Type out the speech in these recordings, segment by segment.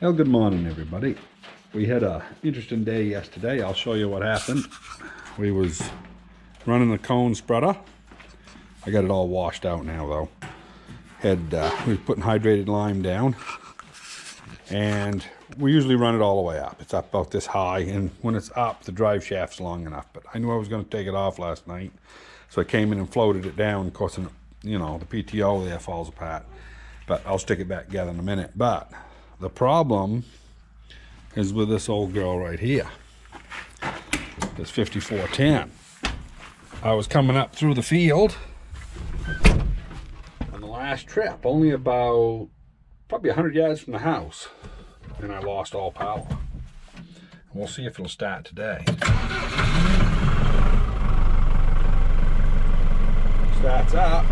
Well, good morning, everybody. We had a interesting day yesterday. I'll show you what happened. We was running the cone spreader. I got it all washed out now, though. We was putting hydrated lime down, and we usually run it all the way up. It's up about this high, and when it's up, the drive shaft's long enough. But I knew I was going to take it off last night, so I came in and floated it down. Of course, you know, the PTO there falls apart. But I'll stick it back together in a minute. But the problem is with this old girl right here, this 5410. I was coming up through the field on the last trip, only about probably 100 yards from the house, and I lost all power. And we'll see if it'll start today. Starts up.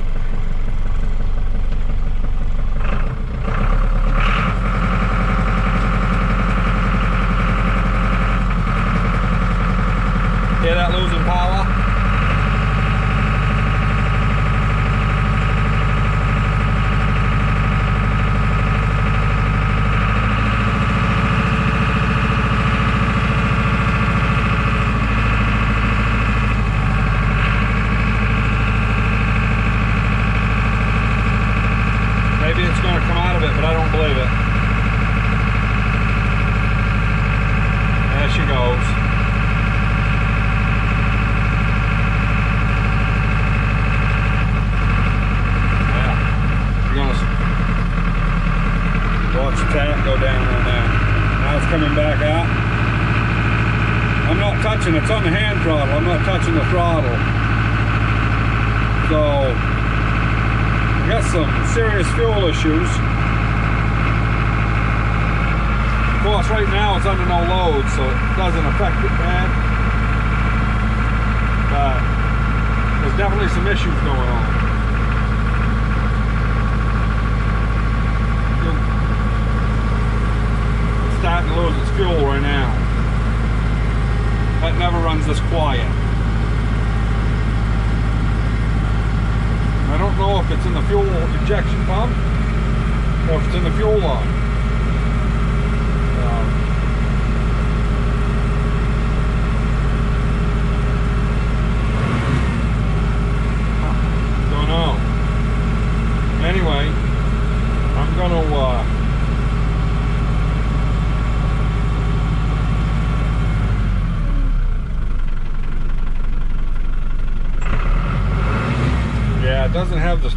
Hear that losing power? Maybe it's going to come out of it, but I don't believe it. There she goes. Watch the tap go down on that. Now it's coming back up. I'm not touching, it's on the hand throttle. I'm not touching the throttle. So, I got some serious fuel issues. Of course, right now it's under no load, so it doesn't affect it bad. But there's definitely some issues going on. Starting to lose its fuel right now. That never runs this quiet. I don't know if it's in the fuel injection pump or if it's in the fuel line. Don't know. Anyway, I'm gonna it doesn't have the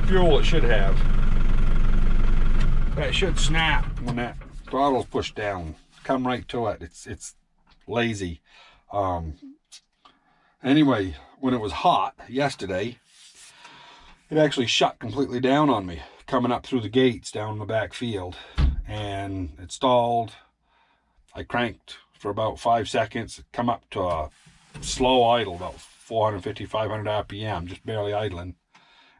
fuel it should have. That should snap when that throttle's pushed down. Come right to it. It's lazy. Anyway, when it was hot yesterday, it actually shut completely down on me, coming up through the gates down the back field, and it stalled. I cranked for about 5 seconds, come up to a slow idle, about 450, 500 RPM, just barely idling,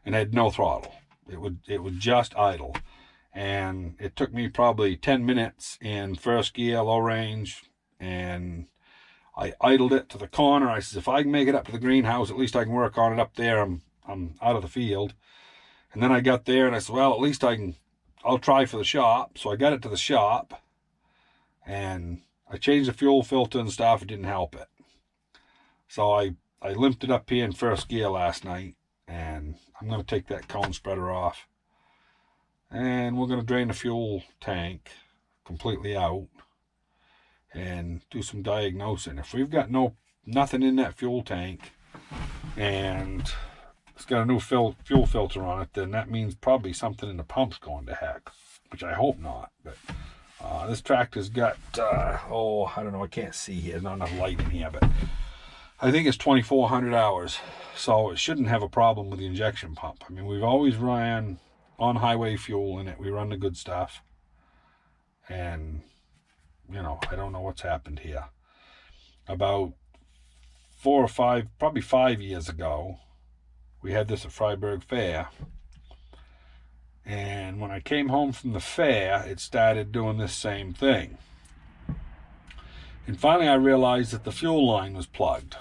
and had no throttle. It would just idle. And it took me probably 10 minutes in first gear, low range, and I idled it to the corner. I said, if I can make it up to the greenhouse, at least I can work on it up there. I'm out of the field. And then I got there and I said, well, at least I'll try for the shop. So I got it to the shop, and I changed the fuel filter and stuff. It didn't help it. So I limped it up here in first gear last night, and I'm going to take that cone spreader off, and we're going to drain the fuel tank completely out and do some diagnosing. If we've got nothing in that fuel tank and it's got a new fuel filter on it, then that means probably something in the pump's going to heck, which I hope not. But this tractor's got I don't know, I can't see here, there's not enough light in here, but I think it's 2,400 hours, so it shouldn't have a problem with the injection pump. I mean, we've always ran on-highway fuel in it. We run the good stuff. And, you know, I don't know what's happened here. About 4 or 5, probably 5 years ago, we had this at Freiburg Fair. And when I came home from the fair, it started doing this same thing. And finally I realized that the fuel line was plugged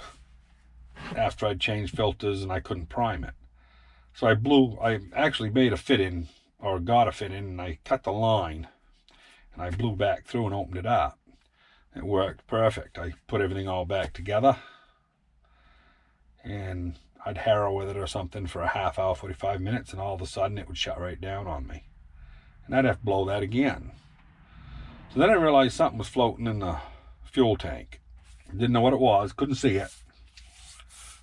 after I'd changed filters and I couldn't prime it. So I actually made a fit in, or got a fit in, and I cut the line. and I blew back through and opened it up. It worked perfect. I put everything all back together, and I'd harrow with it or something for a half hour, 45 minutes, and all of a sudden it would shut right down on me. And I'd have to blow that again. So then I realized something was floating in the fuel tank. Didn't know what it was, couldn't see it.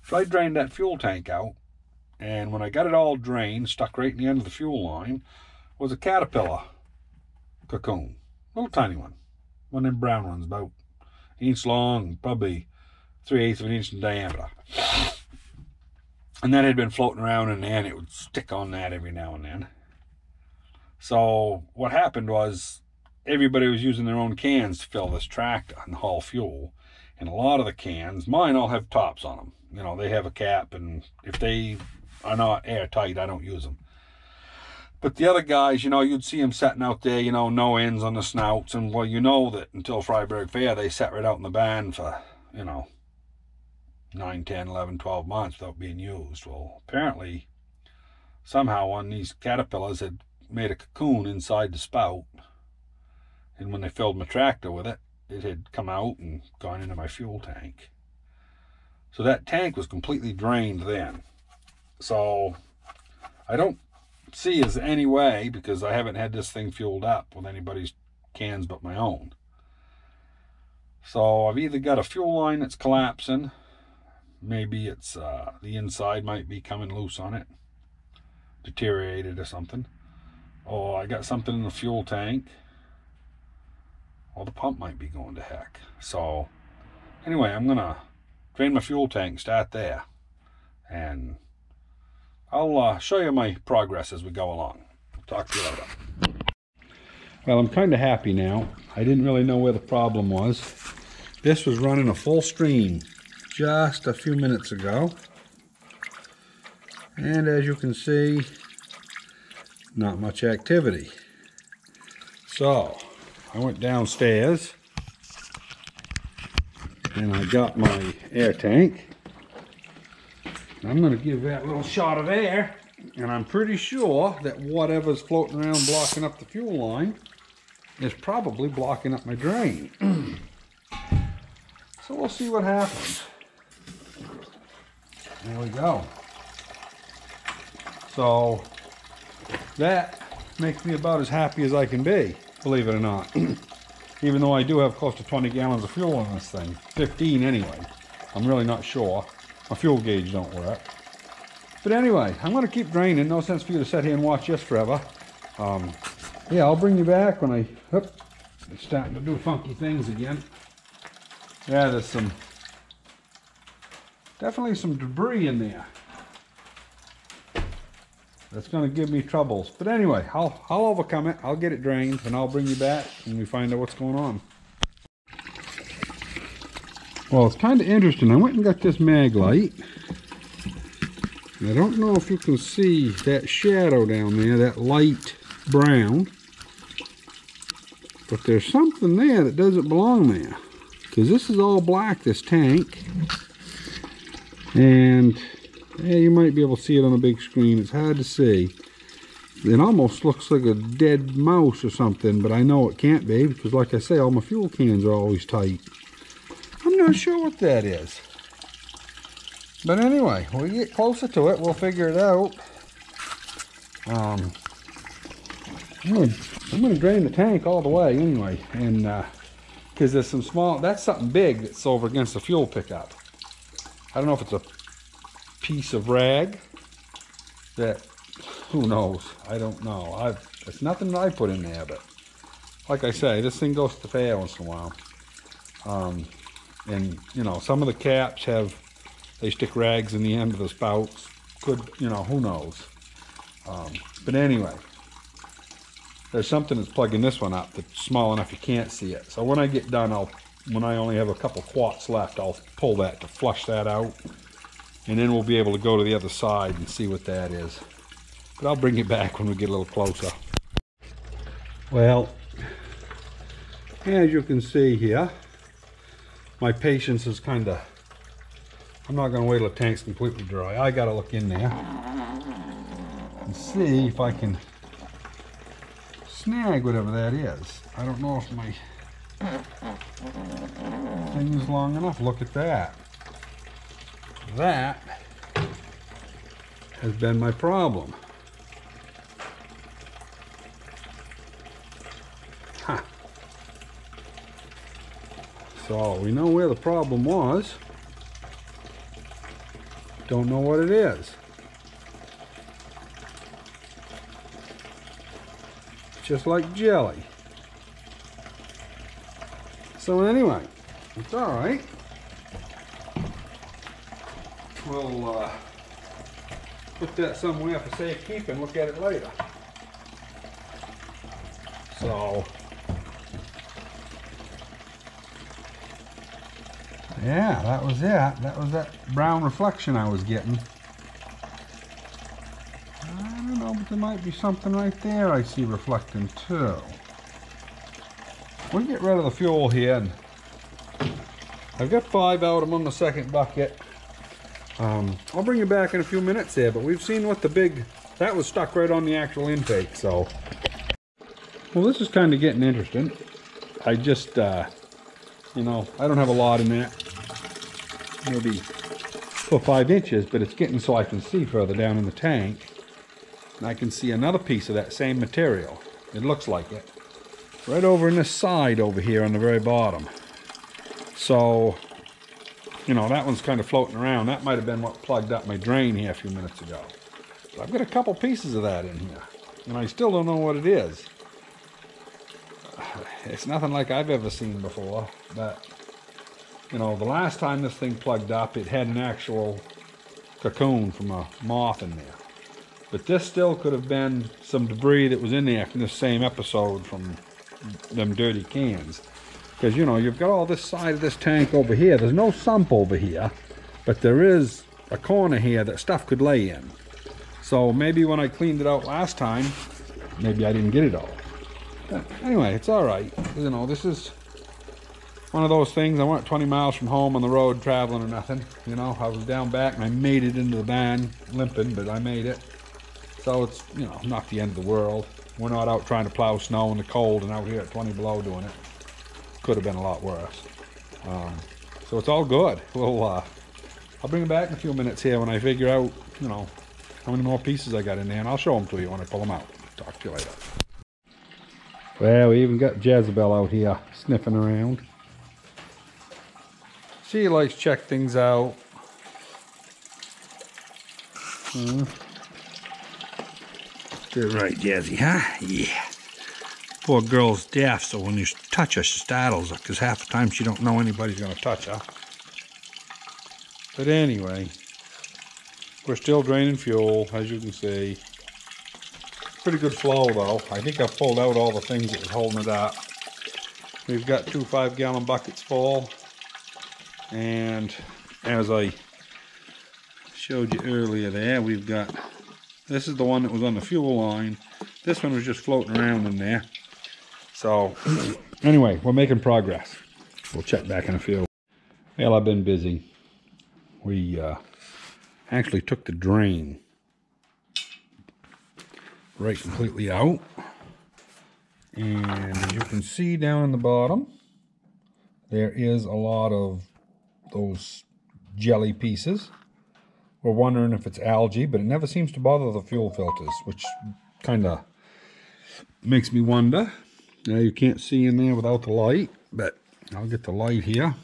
So I drained that fuel tank out, and when I got it all drained, stuck right in the end of the fuel line, was a caterpillar cocoon. Little tiny one. One of them brown ones, about an inch long, probably 3/8 of an inch in diameter. And that had been floating around in there, and it would stick on that every now and then. So what happened was everybody was using their own cans to fill this tractor and haul fuel. And a lot of the cans, mine all have tops on them. You know, they have a cap, and if they are not airtight, I don't use them. But the other guys, you know, you'd see them sitting out there, you know, no ends on the snouts. And, well, you know that until Freiburg Fair, they sat right out in the barn for, you know, 9, 10, 11, 12 months without being used. Well, apparently, somehow one of these caterpillars had made a cocoon inside the spout. And when they filled my tractor with it, it had come out and gone into my fuel tank. So that tank was completely drained then. So I don't see as any way, because I haven't had this thing fueled up with anybody's cans but my own. So I've either got a fuel line that's collapsing, maybe it's the inside might be coming loose on it, deteriorated or something, or I got something in the fuel tank, or the pump might be going to heck. So anyway, I'm gonna drain my fuel tank, start there, and I'll show you my progress as we go along. Talk to you later. Well, I'm kind of happy now. I didn't really know where the problem was. This was running a full stream just a few minutes ago. And as you can see, not much activity. So I went downstairs and I got my air tank. I'm going to give that a little shot of air, and I'm pretty sure that whatever's floating around blocking up the fuel line is probably blocking up my drain. So we'll see what happens. There we go. So that makes me about as happy as I can be, believe it or not. Even though I do have close to 20 gallons of fuel on this thing. 15 anyway. I'm really not sure. My fuel gauge don't work. But anyway, I'm going to keep draining. No sense for you to sit here and watch this forever. Yeah, I'll bring you back when it's starting to do funky things again. Yeah, there's definitely some debris in there. That's going to give me troubles. But anyway, I'll overcome it. I'll get it drained, and I'll bring you back when we find out what's going on. Well, it's kind of interesting. I went and got this mag light. And I don't know if you can see that shadow down there, that light brown. But there's something there that doesn't belong there. Because this is all black, this tank. And yeah, you might be able to see it on a big screen. It's hard to see. It almost looks like a dead mouse or something, but I know it can't be because, like I say, all my fuel cans are always tight. I'm not sure what that is. But anyway, when we get closer to it, we'll figure it out. I'm gonna drain the tank all the way anyway, and because there's some small, that's something big that's over against the fuel pickup. I don't know if it's a piece of rag that, who knows, I don't know. It's nothing that I put in there, but like I say, this thing goes to the fair once in a while. And you know, some of the caps they stick rags in the end of the spouts. Could, you know, who knows. But anyway, there's something that's plugging this one up that's small enough you can't see it. So when I get done, when I only have a couple quarts left, I'll pull that to flush that out. And then we'll be able to go to the other side and see what that is. But I'll bring you back when we get a little closer. Well, as you can see here, my patience is kind of, I'm not going to wait till the tank's completely dry. I got to look in there and see if I can snag whatever that is. I don't know if my thing is long enough. Look at that. That has been my problem. Huh. So we know where the problem was. Don't know what it is. Just like jelly. So anyway, it's all right. We'll put that somewhere for safekeeping. Look at it later. So yeah, that was it. That was that brown reflection I was getting. I don't know, but there might be something right there I see reflecting too. We'll get rid of the fuel here. And I've got 5 out. I'm on the second bucket. I'll bring you back in a few minutes here, but we've seen what the big, that was stuck right on the actual intake, so. Well, this is kind of getting interesting. I just, you know, I don't have a lot in that. Maybe 4 or 5 inches, but it's getting so I can see further down in the tank. And I can see another piece of that same material. It looks like it. Right over in the side over here on the very bottom. So, you know, that one's kind of floating around. That might have been what plugged up my drain here a few minutes ago. So I've got a couple pieces of that in here. And I still don't know what it is. It's nothing like I've ever seen before. But, you know, the last time this thing plugged up, it had an actual cocoon from a moth in there. But this still could have been some debris that was in there from this same episode from them dirty cans. Because, you know, you've got all this side of this tank over here. There's no sump over here, but there is a corner here that stuff could lay in. So maybe when I cleaned it out last time, maybe I didn't get it all. But anyway, it's all right. You know, this is one of those things. I went 20 miles from home on the road traveling or nothing. You know, I was down back and I made it into the van, limping, but I made it. So it's, you know, not the end of the world. We're not out trying to plow snow in the cold and out here at 20 below doing it. Could have been a lot worse. So it's all good. We'll, I'll bring it back in a few minutes here when I figure out, you know, how many more pieces I got in there, and I'll show them to you when I pull them out. Talk to you later. Well, we even got Jezebel out here sniffing around. She likes to check things out. Did right, Jazzy, huh? Yeah. Poor girl's deaf, so when you touch her, she startles her, because half the time she don't know anybody's going to touch her. But anyway, we're still draining fuel, as you can see. Pretty good flow, though. I think I've pulled out all the things that was holding it up. We've got 2 5-gallon buckets full. And as I showed you earlier there, we've got, this is the one that was on the fuel line. This one was just floating around in there. So anyway, we're making progress. We'll check back in a few. Well, I've been busy. We actually took the drain right completely out. And as you can see down in the bottom, there is a lot of those jelly pieces. We're wondering if it's algae, but it never seems to bother the fuel filters, which kind of makes me wonder. Now you can't see in there without the light, but I'll get the light here.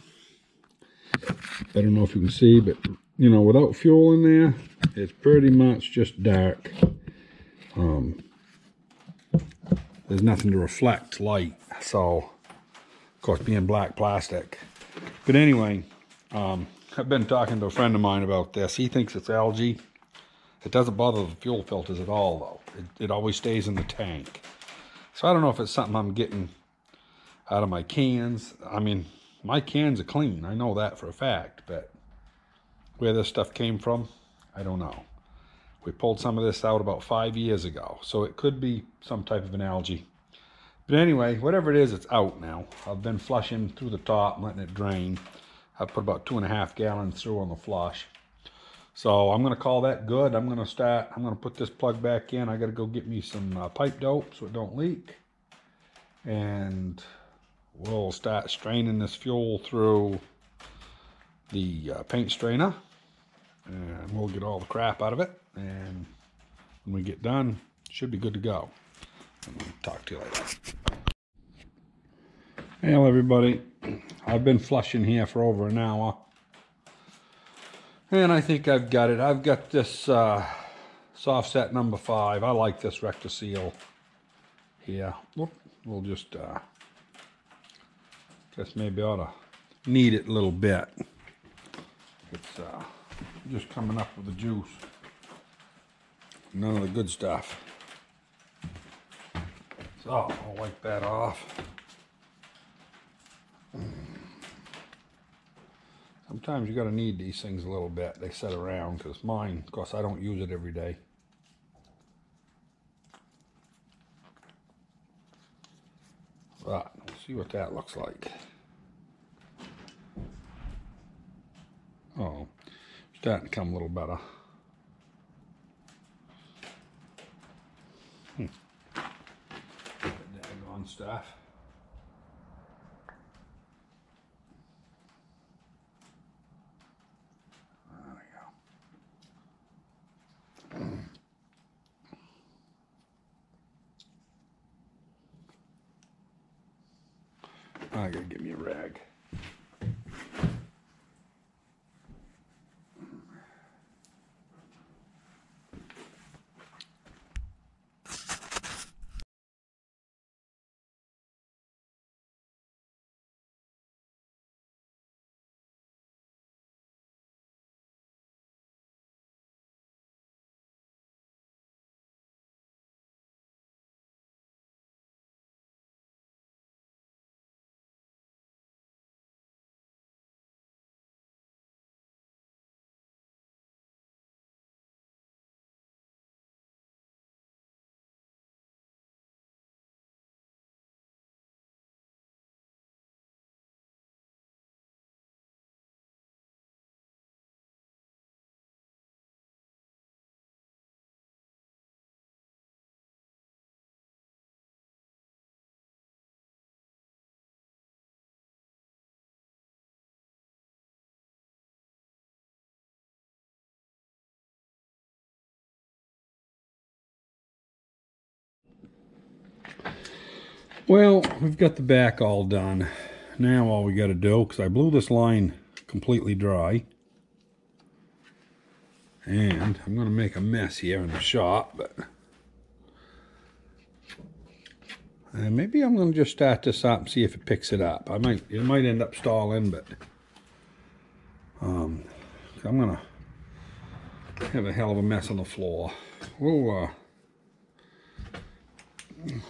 I don't know if you can see, but you know, without fuel in there, it's pretty much just dark. There's nothing to reflect light, so of course being black plastic. But anyway, I've been talking to a friend of mine about this. He thinks it's algae. It doesn't bother the fuel filters at all, though. It always stays in the tank. So I don't know if it's something I'm getting out of my cans. I mean, my cans are clean. I know that for a fact, but where this stuff came from, I don't know. We pulled some of this out about 5 years ago, so it could be some type of an algae. But anyway, whatever it is, it's out now. I've been flushing through the top and letting it drain. I've put about 2.5 gallons through on the flush. So I'm going to call that good. I'm going to put this plug back in. I got to go get me some pipe dope so it don't leak. and we'll start straining this fuel through the paint strainer, and we'll get all the crap out of it, and when we get done, it should be good to go. I'll talk to you later. Hello everybody, I've been flushing here for over an hour, and I think I've got it. I've got this soft set number 5. I like this Rector Seal here. Whoop. We'll just maybe ought to knead it a little bit. It's just coming up with the juice, none of the good stuff. So I'll wipe that off. Sometimes you got to knead these things a little bit. They sit around, because mine, of course, I don't use it every day. But we'll see what that looks like. Oh, starting to come a little better. Daggone stuff. I gotta get me a rag. Well, we've got the back all done. Now all we got to do, because I blew this line completely dry, and I'm going to make a mess here in the shop, but maybe I'm going to just start this up and see if it picks it up. It might end up stalling, but I'm going to have a hell of a mess on the floor.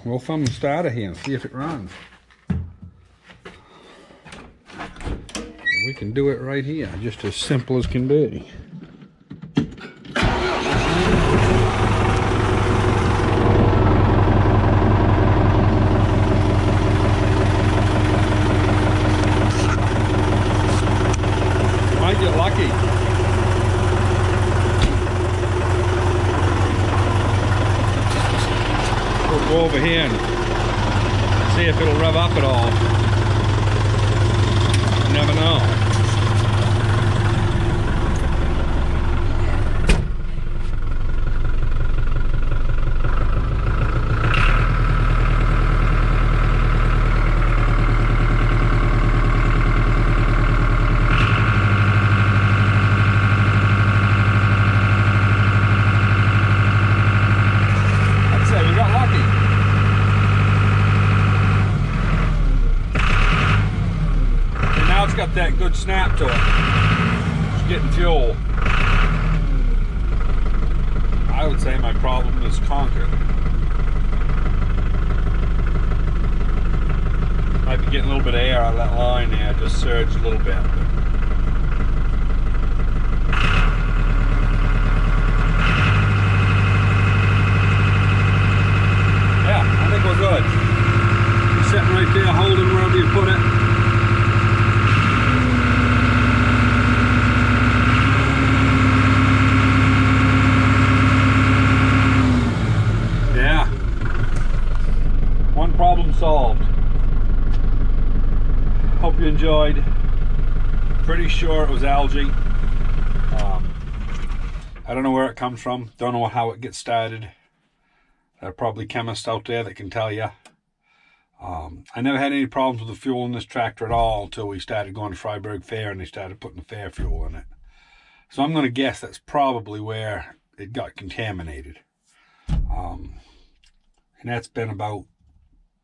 We'll thumb the starter here and see if it runs. We can do it right here, just as simple as can be. Might get lucky. Go over here and see if it'll rev up at all. You never know. Got that good snap to it. It's getting fuel. I would say my problem is conquered. Might be getting a little bit of air out of that line there, just surged a little bit. Yeah, I think we're good. It's sitting right there holding wherever you put it. Problem solved. enjoyed. Pretty sure it was algae. I don't know where it comes from. Don't know how it gets started. There are probably chemists out there that can tell you. I never had any problems with the fuel in this tractor at all until we started going to Freiburg Fair and they started putting the fair fuel in it. So I'm going to guess that's probably where it got contaminated. And that's been about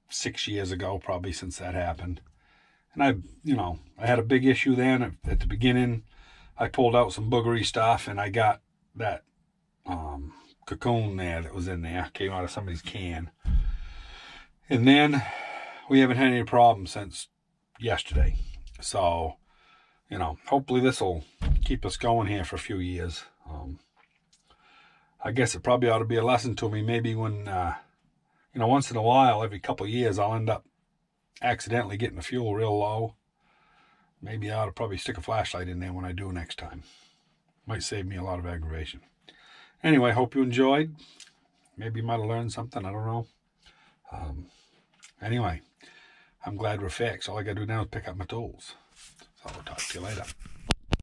6 years ago, probably, since that happened. And I had a big issue then at the beginning. I pulled out some boogery stuff and I got that cocoon there that was in there, came out of somebody's can. And then we haven't had any problems since yesterday. So, hopefully this will keep us going here for a few years. I guess it probably ought to be a lesson to me. Maybe when, once in a while, every couple of years, I'll end up accidentally getting the fuel real low. Maybe I ought to probably stick a flashlight in there when I do next time. Might save me a lot of aggravation. Anyway, hope you enjoyed. Maybe you might have learned something. I don't know. Anyway, I'm glad we're fixed. All I got to do now is pick up my tools. So I'll talk to you later.